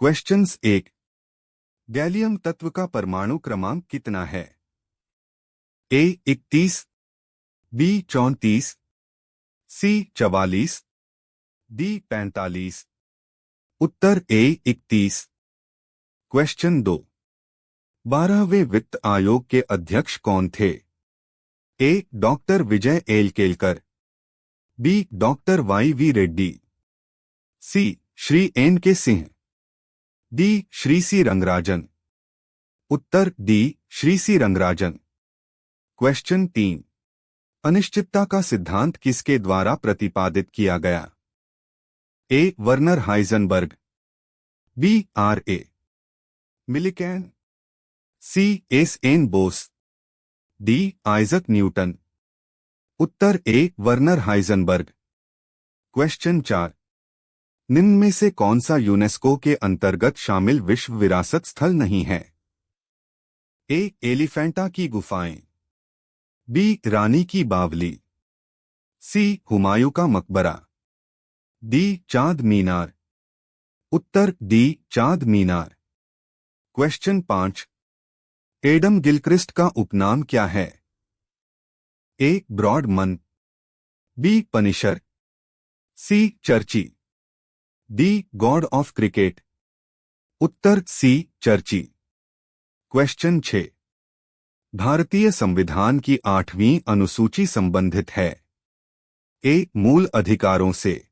Questions 1। Gallium तत्व का परमाणु क्रमांक कितना है? A 31, B 34, C 44, D 45। उत्तर ए 31। क्वेश्चन 2। 12वें वित्त आयोग के अध्यक्ष कौन थे? A doctor Vijay L Kelkar, B doctor Y V Reddy, C Shri N K Singh, D Shri C Rangarajan. उत्तर D Shri C Rangarajan. Question 3। अनिश्चितता का सिद्धांत किसके द्वारा प्रतिपादित किया गया? A Werner Heisenberg, B R A Millikan, C S N Bose, D Isaac Newton. उत्तर ए वर्नर हाइजेनबर्ग। क्वेश्चन 4। निम्न में से कौन सा यूनेस्को के अंतर्गत शामिल विश्व विरासत स्थल नहीं है? ए एलिफेंटा की गुफाएं, बी रानी की बावली, सी हुमायूं का मकबरा, डी चांद मीनार। उत्तर डी चांद मीनार। क्वेश्चन 5। एडम गिलक्रिस्ट का उपनाम क्या है? ए ब्रॉडमन, बी पनिशर, सी चर्ची, डी गॉड ऑफ क्रिकेट। उत्तर सी चर्ची। क्वेश्चन 6। भारतीय संविधान की 8वीं अनुसूची संबंधित है? ए मूल अधिकारों से,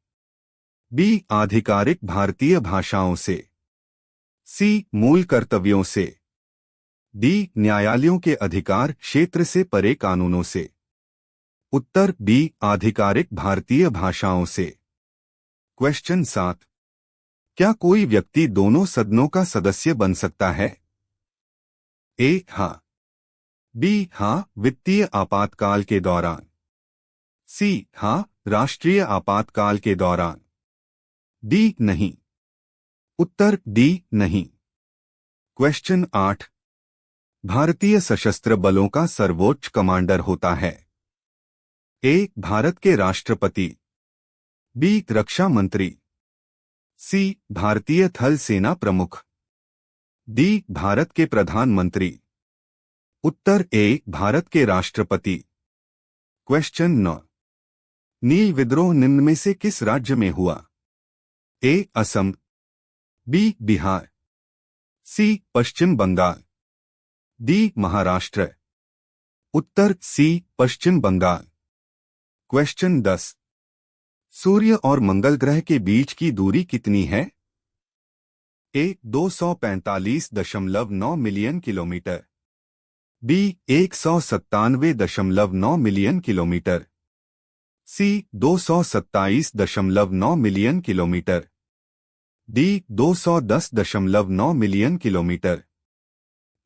बी आधिकारिक भारतीय भाषाओं से, सी मूल कर्तव्यों से, डी न्यायालयों के अधिकार क्षेत्र से परे कानूनों से। उत्तर बी आधिकारिक भारतीय भाषाओं से। क्वेश्चन 7। क्या कोई व्यक्ति दोनों सदनों का सदस्य बन सकता है? ए हां, बी हां वित्तीय आपातकाल के दौरान, सी हां राष्ट्रीय आपातकाल के दौरान, डी नहीं। उत्तर डी नहीं। क्वेश्चन 8। भारतीय सशस्त्र बलों का सर्वोच्च कमांडर होता है? ए भारत के राष्ट्रपति, बी रक्षा मंत्री, सी भारतीय थल सेना प्रमुख, डी भारत के प्रधानमंत्री। उत्तर ए भारत के राष्ट्रपति। क्वेश्चन 9। नील विद्रोह निम्न में से किस राज्य में हुआ? A Assam, B Bihar, C Paschim Bangal, D Maharashtra. उत्तर सी पश्चिम बंगाल। क्वेश्चन 10। सूर्य और मंगल ग्रह के बीच की दूरी कितनी है? A 245.9 million kilometre, B 197.9 million kilometre, C 227.9 million kilometre, D 210.9 million kilometre.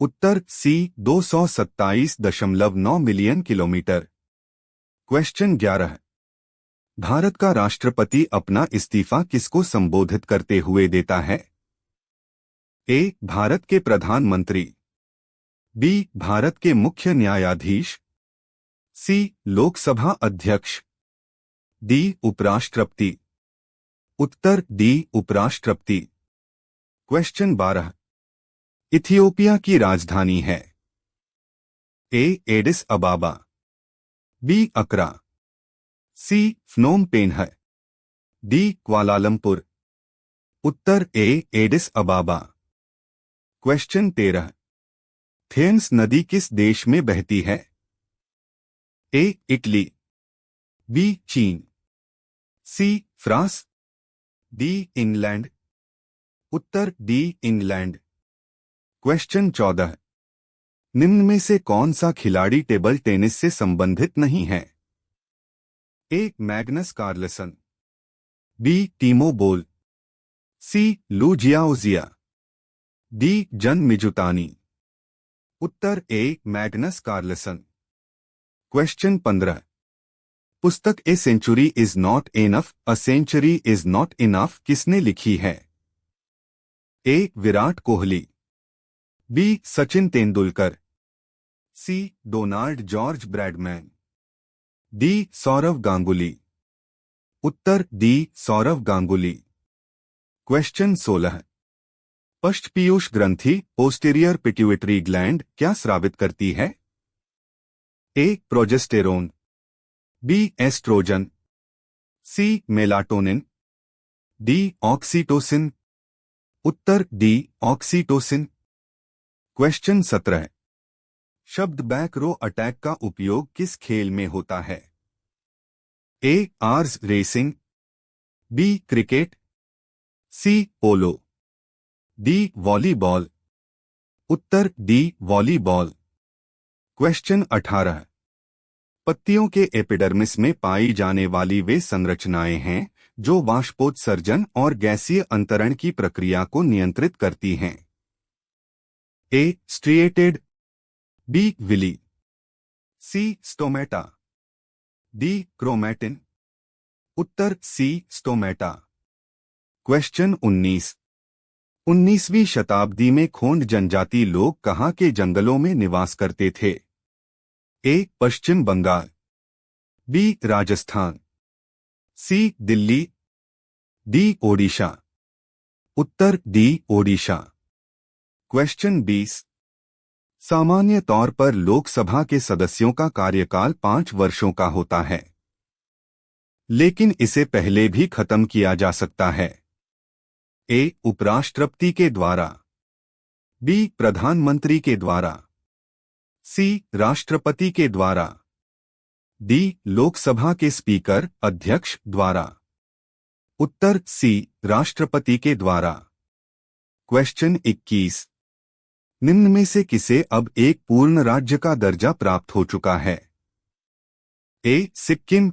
उत्तर C 227.9 million kilometre. Question 11। Bharat का राष्ट्रपति अपना इस्तीफा किसको संबोधित करते हुए देता है? ए भारत के प्रधानमंत्री, बी भारत के मुख्य न्यायाधीश, सी लोकसभा अध्यक्ष, डी उपराष्ट्रपति। उत्तर डी उपराष्ट्रपति। क्वेश्चन 12। इथियोपिया की राजधानी है? ए एडिस अबाबा, बी अकरा, सी फ्नोम पेन्ह, डी क्वालालंपुर। उत्तर ए एडिस अबाबा। क्वेश्चन 13। थेम्स नदी किस देश में बहती है? ए इटली, बी चीन, सी फ्रांस, डी इंग्लैंड। उत्तर डी इंग्लैंड। क्वेश्चन 14। निम्न में से कौन सा खिलाड़ी टेबल टेनिस से संबंधित नहीं है? A Magnus Carlsen, B Timo Boll, C Lu Jiaojia, D Jun Mizutani. उत्तर ए मैग्नस कार्लसन। क्वेश्चन 15। पुस्तक A century is not enough, a century is not enough किसने लिखी है? A Virat Kohli, B Sachin Tendulkar, C Donald George Bradman, D Sourav Ganguly. उत्तर D Sourav Ganguly. Question 16। पश्चपीयूष ग्रंथि posterior pituitary gland क्या स्रावित करती है? A progesterone, B oestrogen, C melatonin, D oxytocin. उत्तर डी ऑक्सीटोसिन। क्वेश्चन 17। शब्द बैक रो अटैक का उपयोग किस खेल में होता है? ए आर्स रेसिंग, बी क्रिकेट, सी पोलो, डी वॉलीबॉल। उत्तर डी वॉलीबॉल। क्वेश्चन 18। पत्तियों के एपिडर्मिस में पाई जाने वाली वे संरचनाएं हैं जो वाष्पोत्सर्जन और गैसीय अंतरण की प्रक्रिया को नियंत्रित करती हैं। ए स्ट्रिएटेड, बी विली, सी स्टोमेटा, डी क्रोमैटिन। उत्तर सी स्टोमेटा। क्वेश्चन 19। 19वीं शताब्दी में खोंड जनजाति लोग कहाँ के जंगलों में निवास करते थे? ए पश्चिम बंगाल, बी राजस्थान, सी दिल्ली, डी ओडिशा। उत्तर डी ओडिशा। क्वेश्चन 20। सामान्य तौर पर लोकसभा के सदस्यों का कार्यकाल 5 वर्षों का होता है, लेकिन इसे पहले भी खत्म किया जा सकता है। ए उपराष्ट्रपति के द्वारा, बी प्रधानमंत्री के द्वारा, सी राष्ट्रपति के द्वारा, डी लोकसभा के स्पीकर अध्यक्ष द्वारा। उत्तर सी राष्ट्रपति के द्वारा। क्वेश्चन 21। निम्न में से किसे अब एक पूर्ण राज्य का दर्जा प्राप्त हो चुका है? ए सिक्किम,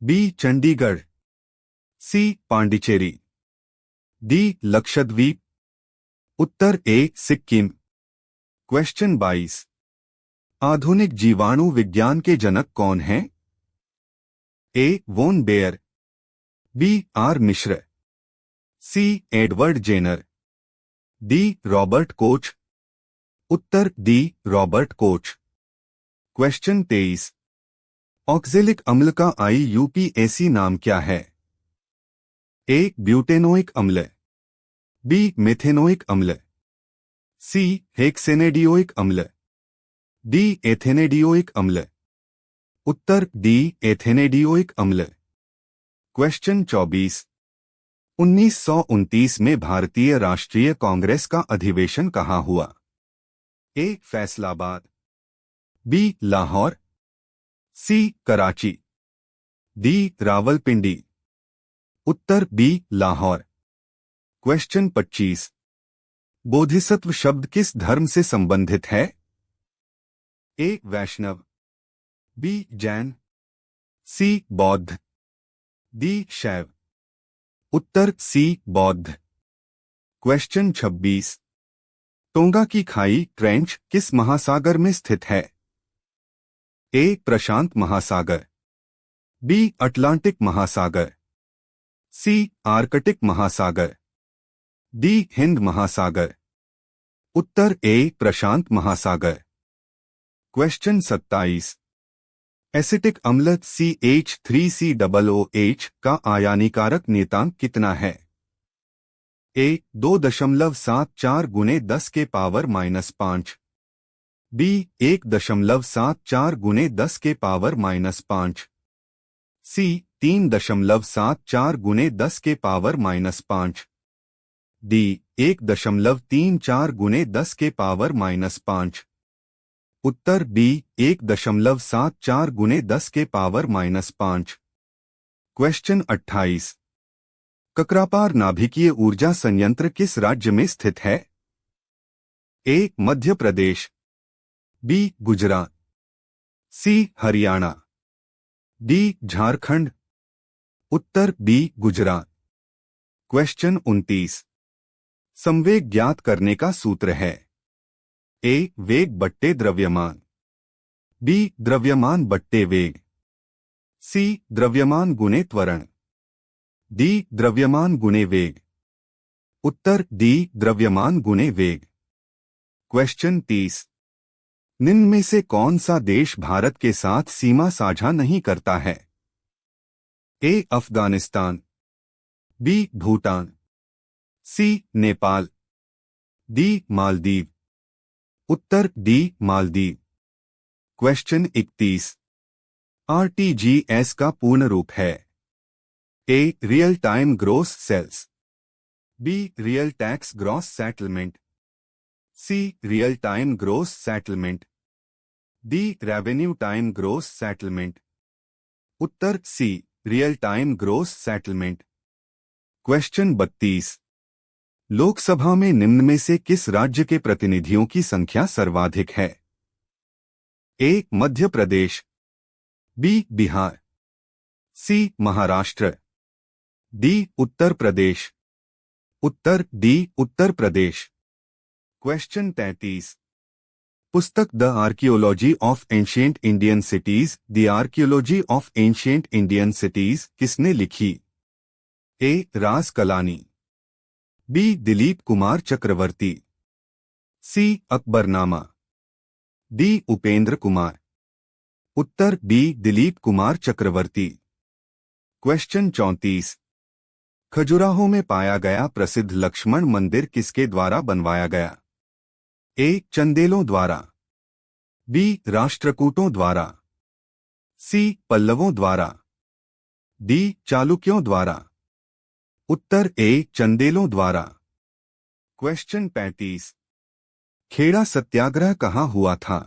बी चंडीगढ़, सी पांडिचेरी, डी लक्षद्वीप। उत्तर ए सिक्किम। क्वेश्चन 22। आधुनिक जीवाणु विज्ञान के जनक कौन हैं? A von Baer, B R Mishra, C Edward Jenner, D Robert Koch. उत्तर D Robert Koch. Question 23। Oxalic अम्ल का IUPAC नाम क्या है? ए ब्यूटेनोइक अम्ल, बी मेथेनोइक अम्ल, सी हेक्सेनेडियोइक अम्ल, डी एथेनेडियोइक अम्ल। उत्तर डी एथेनेडियोइक अम्ल। क्वेश्चन 24। 1929 में भारतीय राष्ट्रीय कांग्रेस का अधिवेशन कहाँ हुआ? ए फैसलाबाद, बी लाहौर, सी कराची, डी रावलपिंडी। उत्तर बी लाहौर। क्वेश्चन 25। बोधिसत्व शब्द किस धर्म से संबंधित है? ए वैष्णव, बी जैन, सी बौद्ध, डी शैव। उत्तर सी बौद्ध। क्वेश्चन 26। टोंगा की खाई ट्रेंच किस महासागर में स्थित है? ए प्रशांत महासागर, बी अटलांटिक महासागर, सी आर्कटिक महासागर, डी हिंद महासागर। उत्तर ए प्रशांत महासागर। क्वेश्चन 27। एसिटिक अम्ल CH3COOH का आयानीकारक नियतांक कितना है? ए 2.74 गुणे 10 के पावर -5, बी 1.74 गुणे 10 के पावर -5, सी 3.74 गुणे 10 के पावर -5, डी 1.34 गुणे 10 के पावर -5। उत्तर बी 1.74 गुणे 10 के पावर -5। क्वेश्चन 28। ककरापार नाभिकीय ऊर्जा संयंत्र किस राज्य में स्थित है? ए मध्य प्रदेश, बी गुजरात, सी हरियाणा, डी झारखंड। उत्तर बी गुजरात। क्वेश्चन 29। संवेग ज्ञात करने का सूत्र है? ए वेग बट्टे द्रव्यमान, बी द्रव्यमान बट्टे वेग, सी द्रव्यमान गुणे त्वरण, डी द्रव्यमान गुणे वेग। उत्तर डी द्रव्यमान गुणे वेग। क्वेश्चन 30। निम्न में से कौन सा देश भारत के साथ सीमा साझा नहीं करता है? A Afghanistan, B Bhutan, C Nepal, D Maldives. उत्तर डी मालदीव। क्वेश्चन 31। आरटीजीएस का पूर्ण रूप है। A real time gross sales, B real tax gross settlement, C real time gross settlement, D revenue time gross settlement. उत्तर C real time gross settlement. Question 32। Lok Sabha में निम्न में से किस राज्य के प्रतिनिधियों की संख्या सर्वाधिक है? ए मध्य प्रदेश, बी बिहार, सी महाराष्ट्र, डी उत्तर प्रदेश। उत्तर डी उत्तर प्रदेश। क्वेश्चन 33। पुस्तक the archaeology of ancient Indian cities, the archaeology of ancient Indian cities किसने लिखी? ए राज कलानी, बी दिलीप कुमार चक्रवर्ती, सी अकबरनामा, डी उपेंद्र कुमार। उत्तर बी दिलीप कुमार चक्रवर्ती। क्वेश्चन 34। खजुराहो में पाया गया प्रसिद्ध लक्ष्मण मंदिर किसके द्वारा बनवाया गया? ए चंदेलों द्वारा, बी राष्ट्रकूटों द्वारा, सी पल्लवों द्वारा, डी चालुक्यों द्वारा। उत्तर ए चंदेलों द्वारा। क्वेश्चन 35। खेड़ा सत्याग्रह कहाँ हुआ था?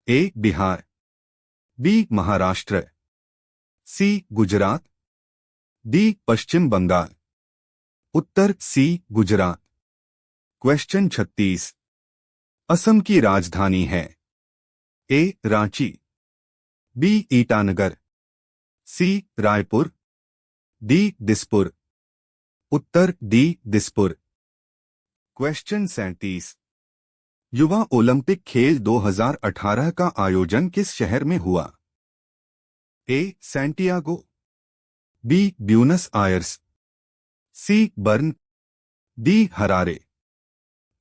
ए बिहार, बी महाराष्ट्र, सी गुजरात, डी पश्चिम बंगाल। उत्तर सी गुजरात। क्वेश्चन 36। असम की राजधानी है। ए रांची, बी ईटानगर, सी रायपुर, डी दिसपुर। उत्तर डी दिसपुर। क्वेश्चन 37। युवा ओलंपिक खेल 2018 का आयोजन किस शहर में हुआ? ए सैंटियागो, बी ब्यूनस आयर्स, सी बर्न, डी हरारे।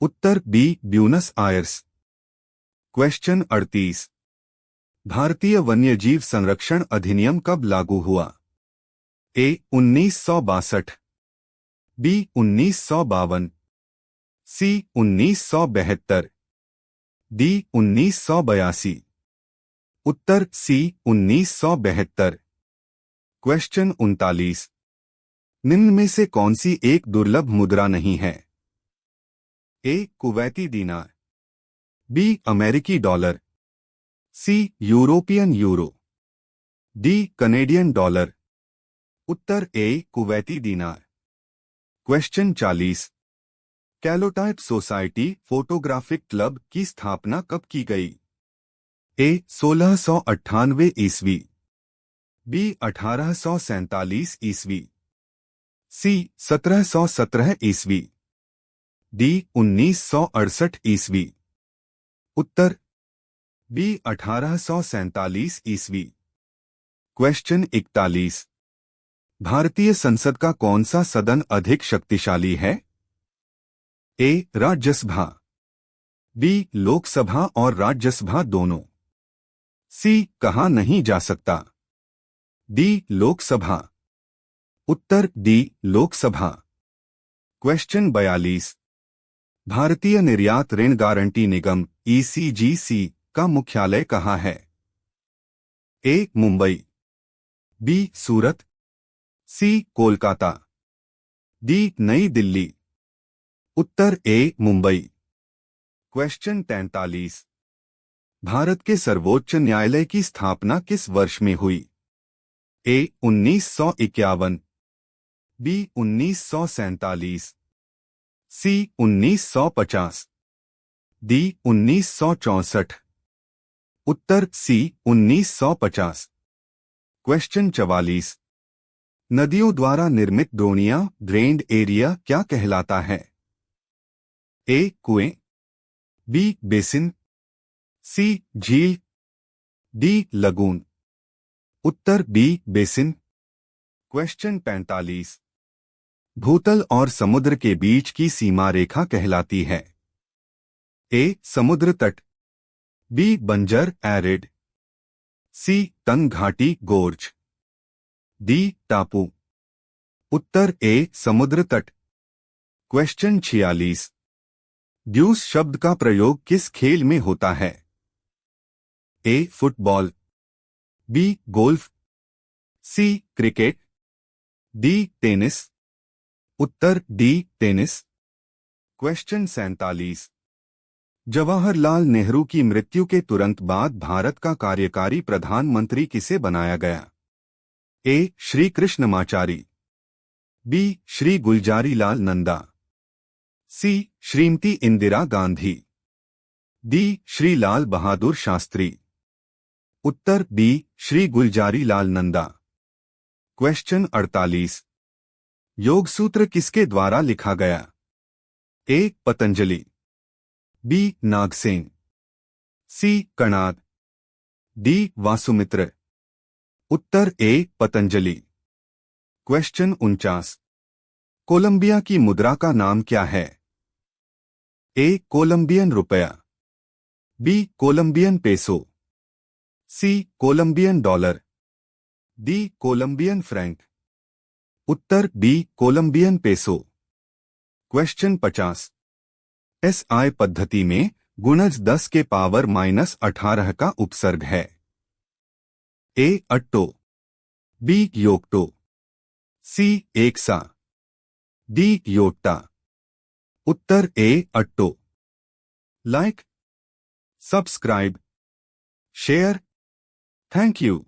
उत्तर बी ब्यूनस आयर्स। क्वेश्चन 38। भारतीय वन्यजीव संरक्षण अधिनियम कब लागू हुआ? ए 1962, बी 1952, सी 1972, डी 1982। उत्तर सी 1972। क्वेश्चन 39। निम्न में से कौन सी एक दुर्लभ मुद्रा नहीं है? ए कुवैती दीनार, बी अमेरिकी dollar, C European euro, D Canadian dollar. उत्तर A Kuwaiti dinar. Question 40। Calotype society photographic club की स्थापना कब की गई? ए 1698 ईस्वी, बी 1847 ईस्वी, सी 1717 ईस्वी, डी 1968 ईस्वी। उत्तर बी 1847 ईस्वी। क्वेश्चन 41। भारतीय संसद का कौन सा सदन अधिक शक्तिशाली है? ए राज्यसभा, बी लोकसभा और राज्यसभा दोनों, सी कहा नहीं जा सकता, डी लोकसभा। उत्तर डी लोकसभा। क्वेश्चन 42। भारतीय निर्यात ऋण गारंटी निगम ईसीजीसी का मुख्यालय कहाँ है? ए मुंबई, बी सूरत, सी कोलकाता, डी नई दिल्ली। उत्तर ए मुंबई। क्वेश्चन 43। भारत के सर्वोच्च न्यायालय की स्थापना किस वर्ष में हुई? ए 1951, बी 1947, सी 1950, डी 1964। उत्तर सी 1950। क्वेश्चन 44। नदियों द्वारा निर्मित द्रोणियां ड्रेन्ड एरिया क्या कहलाता है? ए कुएं, बी बेसिन, सी झील, डी लगून। उत्तर बी बेसिन। क्वेश्चन 45। भूतल और समुद्र के बीच की सीमा रेखा कहलाती है? ए समुद्र तट, बी बंजर एरिड, सी तंग घाटी गोर्ज, डी टापू। उत्तर ए समुद्र तट। क्वेश्चन 46। ड्यूस शब्द का प्रयोग किस खेल में होता है? A. Football, B. Golf, C. Cricket, D. Tennis. उत्तर D. Tennis. Question 47। Jawaharlal Nehru की मृत्यु के तुरंत बाद भारत का कार्यकारी प्रधानमंत्री किसे बनाया गया? A. Shri Krishnamachari, B. Shri Gulzarilal Nanda, C. Shrimati Indira Gandhi, D. Shri Lal Bahadur Shastri. उत्तर बी. श्री गुलजारीलाल नंदा। क्वेश्चन 48। योग सूत्र किसके द्वारा लिखा गया? A. Patanjali, B. Nagasena, C. Kanada, D. Vasumitra. उत्तर ए. पतंजलि। क्वेश्चन 49। कोलंबिया की मुद्रा का नाम क्या है? ए. कोलंबियन रुपया, B. Colombian peso, C. Colombian dollar, D. Colombian franc. उत्तर B. Colombian peso. Question 50। SI पद्धति में गुणज 10 के पावर -18 का उपसर्ग है? A. Atto, B. Yocto, C. Exa, D. Yotta. उत्तर A. Atto. Like, subscribe, share. Thank you.